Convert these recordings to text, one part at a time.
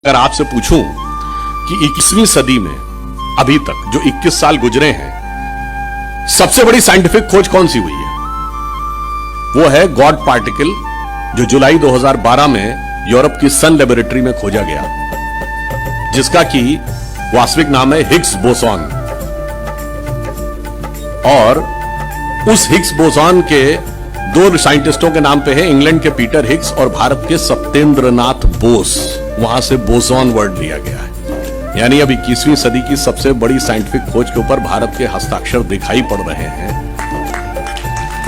अगर आपसे पूछूं कि 21वीं सदी में अभी तक जो 21 साल गुजरे हैं, सबसे बड़ी साइंटिफिक खोज कौन सी हुई है, वो है गॉड पार्टिकल, जो जुलाई 2012 में यूरोप की सन लेबोरेटरी में खोजा गया, जिसका कि वास्तविक नाम है हिग्स बोसॉन। और उस हिग्स बोसॉन के दो साइंटिस्टों के नाम पे है, इंग्लैंड के पीटर हिग्स और भारत के सत्येंद्रनाथ बोस। वहां से बोसॉन वर्ड लिया गया है। यानी अब 21वीं सदी की सबसे बड़ी साइंटिफिक खोज के ऊपर भारत के हस्ताक्षर दिखाई पड़ रहे हैं।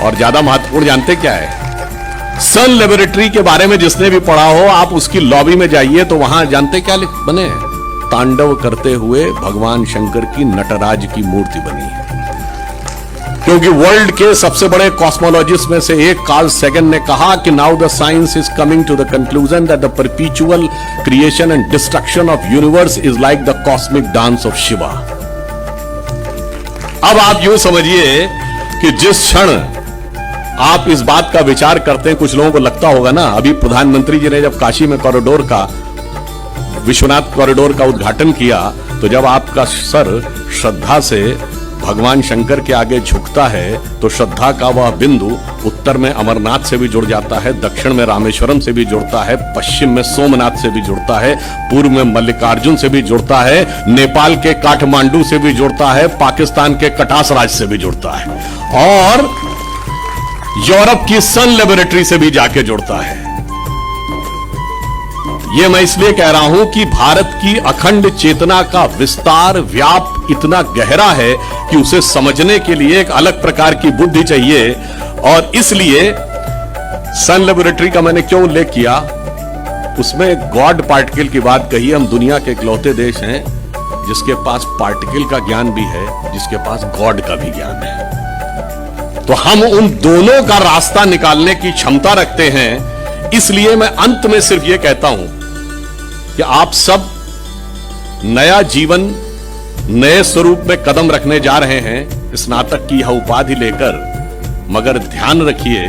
और ज्यादा महत्वपूर्ण जानते क्या है? सन लेबोरेटरी के बारे में जिसने भी पढ़ा हो, आप उसकी लॉबी में जाइए तो वहां जानते क्या बने हैं? तांडव करते हुए भगवान शंकर की नटराज की मूर्ति बनी है। क्योंकि वर्ल्ड के सबसे बड़े कॉस्मोलॉजिस्ट में से एक कार्ल सेगन ने कहा कि now the science is coming to the conclusion that the perpetual creation and destruction of universe is like the cosmic dance of Shiva. अब आप यूं समझिए कि जिस क्षण आप इस बात का विचार करते हैं, कुछ लोगों को लगता होगा ना, अभी प्रधानमंत्री जी ने जब काशी में कॉरिडोर का, विश्वनाथ कॉरिडोर का उद्घाटन किया, तो जब आपका सर श्रद्धा से भगवान शंकर के आगे झुकता है, तो श्रद्धा का वह बिंदु उत्तर में अमरनाथ से भी जुड़ जाता है, दक्षिण में रामेश्वरम से भी जुड़ता है, पश्चिम में सोमनाथ से भी जुड़ता है, पूर्व में मल्लिकार्जुन से भी जुड़ता है, नेपाल के काठमांडू से भी जुड़ता है, पाकिस्तान के कटास राज से भी जुड़ता है, और यूरोप की सन लेबोरेटरी से भी जाके जुड़ता है। यह मैं इसलिए कह रहा हूं कि भारत की अखंड चेतना का विस्तार, व्याप इतना गहरा है कि उसे समझने के लिए एक अलग प्रकार की बुद्धि चाहिए। और इसलिए सन लेबोरेटरी का मैंने क्यों उल्लेख किया, उसमें गॉड पार्टिकल की बात कही। हम दुनिया के इकलौते देश हैं जिसके पास पार्टिकल का ज्ञान भी है, जिसके पास गॉड का भी ज्ञान है। तो हम उन दोनों का रास्ता निकालने की क्षमता रखते हैं। इसलिए मैं अंत में सिर्फ यह कहता हूं कि आप सब नया जीवन, नए स्वरूप में कदम रखने जा रहे हैं, स्नातक की यह उपाधि लेकर। मगर ध्यान रखिए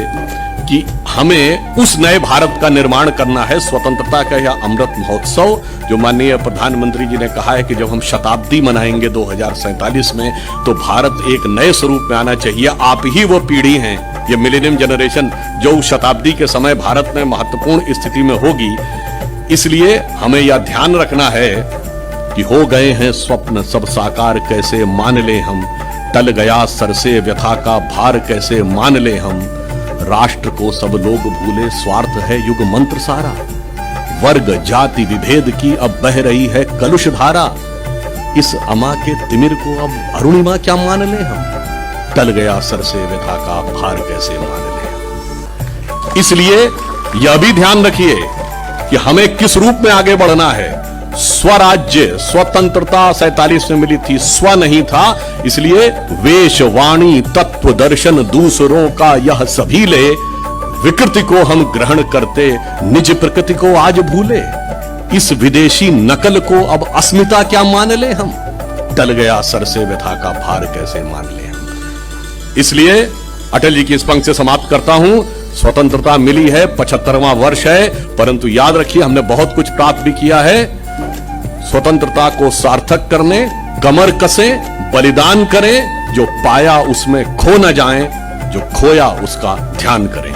कि हमें उस नए भारत का निर्माण करना है। स्वतंत्रता का यह अमृत महोत्सव, जो माननीय प्रधानमंत्री जी ने कहा है कि जब हम शताब्दी मनाएंगे 2047 में, तो भारत एक नए स्वरूप में आना चाहिए। आप ही वो पीढ़ी हैं, ये मिलेनियम जनरेशन, जो उस शताब्दी के समय भारत में महत्वपूर्ण स्थिति में होगी। इसलिए हमें यह ध्यान रखना है कि हो गए हैं स्वप्न सब साकार, कैसे मान ले हम, टल गया सर से व्यथा का भार, कैसे मान ले हम, राष्ट्र को सब लोग भूले, स्वार्थ है युग मंत्र सारा, वर्ग जाति विभेद की अब बह रही है कलुष धारा, इस अमा के तिमिर को अब अरुणिमा क्या मान ले हम, टल गया सर से व्यथा का भार कैसे मान ले हम। इसलिए यह भी ध्यान रखिए कि हमें किस रूप में आगे बढ़ना है। स्वराज्य, स्वतंत्रता 47 में मिली थी, स्व नहीं था, इसलिए वेश वाणी तत्व दर्शन दूसरों का यह सभी ले, विकृति को हम ग्रहण करते निज प्रकृति को आज भूले, इस विदेशी नकल को अब अस्मिता क्या मान ले हम, टल गया सर से व्यथा का भार कैसे मान ले हम। इसलिए अटल जी की इस पंक्ति से समाप्त करता हूं। स्वतंत्रता मिली है, 75वां वर्ष है, परंतु याद रखिए हमने बहुत कुछ प्राप्त भी किया है। स्वतंत्रता को सार्थक करने कमर कसें, बलिदान करें, जो पाया उसमें खो न जाएं, जो खोया उसका ध्यान करें।